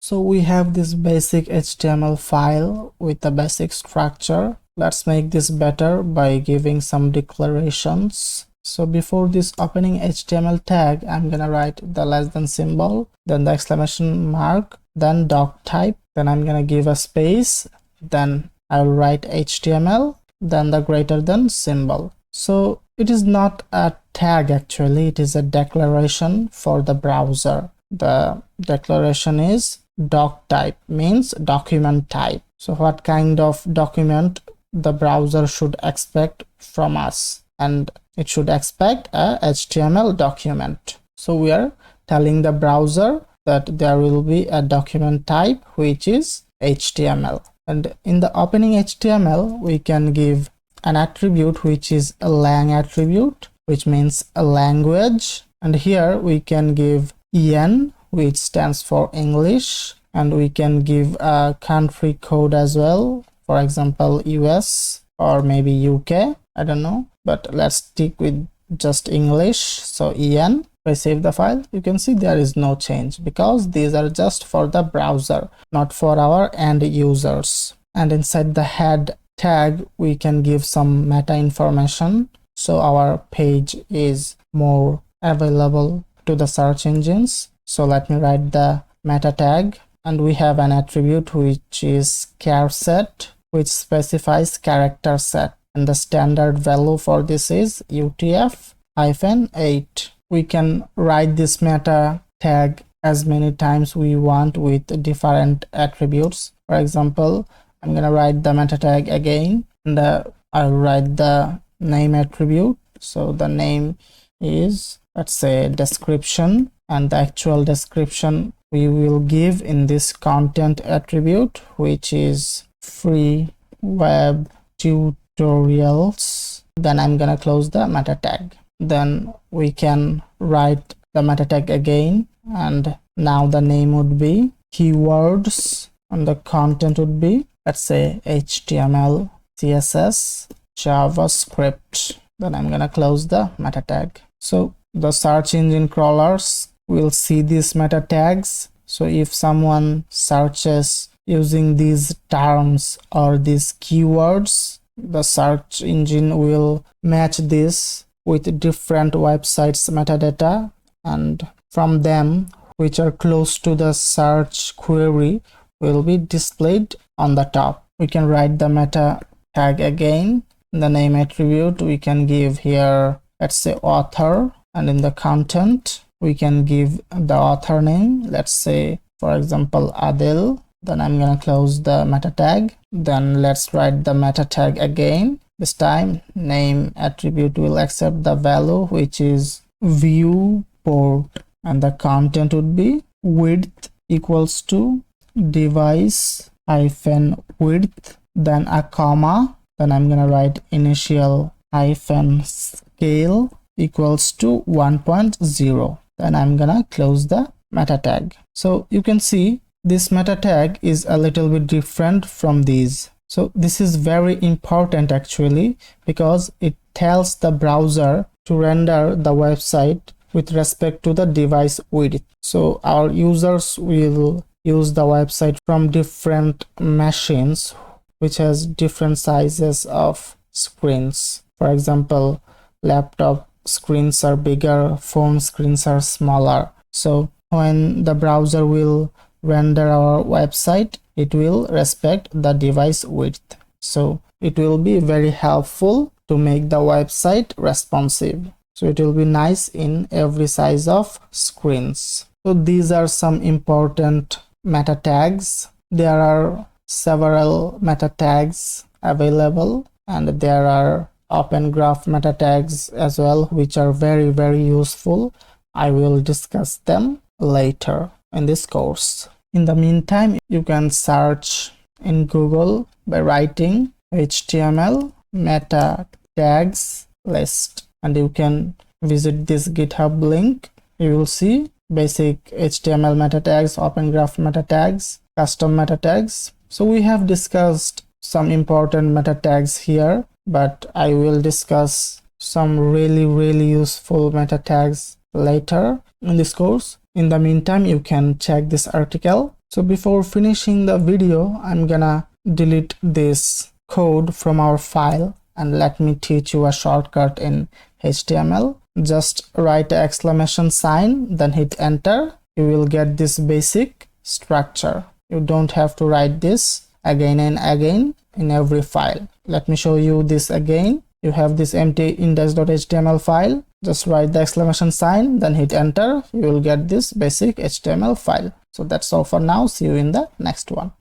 So we have this basic HTML file with the basic structure. Let's make this better by giving some declarations. So before this opening HTML tag, I'm gonna write the less than symbol, then the exclamation mark, then doctype, then I'm gonna give a space, then I'll write HTML, then the greater than symbol. So it is not a tag actually, it is a declaration for the browser. The declaration is doctype, means document type. So what kind of document the browser should expect from us, and it should expect a HTML document. So we are telling the browser that there will be a document type which is HTML, and in the opening HTML we can give an attribute which is a lang attribute, which means a language, and here we can give en, which stands for English, and we can give a country code as well, for example US or maybe UK, I don't know, but let's stick with just English. So en, if I save the file, you can see there is no change because these are just for the browser, not for our end users. And inside the head tag we can give some meta information, so our page is more available to the search engines. So let me write the meta tag, and we have an attribute which is Charset, which specifies character set, and the standard value for this is UTF-8. We can write this meta tag as many times we want with different attributes. For example, I'm gonna write the meta tag again, and I'll write the name attribute. So the name is, let's say, description, and the actual description we will give in this content attribute, which is free web tutorials. Then I'm gonna close the meta tag. Then we can write the meta tag again, and now the name would be keywords, and the content would be, let's say, HTML, CSS, JavaScript. Then I'm gonna close the meta tag. So the search engine crawlers will see these meta tags. So if someone searches using these terms or these keywords, the search engine will match this with different websites metadata, and from them which are close to the search query will be displayed on the top. We can write the meta tag again. In the name attribute we can give here, let's say, author, and in the content we can give the author name, let's say, for example, Adil. Then I'm gonna close the meta tag. Then let's write the meta tag again. This time name attribute will accept the value which is viewport, and the content would be width equals to device hyphen width, then a comma, then I'm gonna write initial hyphen scale equals to 1.0. Then I'm gonna close the meta tag. So you can see this meta tag is a little bit different from these. So this is very important actually, because it tells the browser to render the website with respect to the device width. So our users will use the website from different machines which has different sizes of screens. For example, laptop screens are bigger, phone screens are smaller. So when the browser will render our website, it will respect the device width. So it will be very helpful to make the website responsive. So it will be nice in every size of screens. So these are some important meta tags. There are several meta tags available, and there are open graph meta tags as well, which are very useful. I will discuss them later in this course. In the meantime, you can search in Google by writing HTML meta tags list, and you can visit this GitHub link. You will see basic HTML meta tags, open graph meta tags, custom meta tags. So we have discussed some important meta tags here, but I will discuss some really useful meta tags later in this course. In the meantime, you can check this article. So before finishing the video, I'm gonna delete this code from our file, and let me teach you a shortcut in HTML. Just write an exclamation sign, then hit enter. You will get this basic structure. You don't have to write this again and again in every file. Let me show you this again. You have this empty index.html file. Just write the exclamation sign, then hit enter. You will get this basic HTML file. So that's all for now. See you in the next one.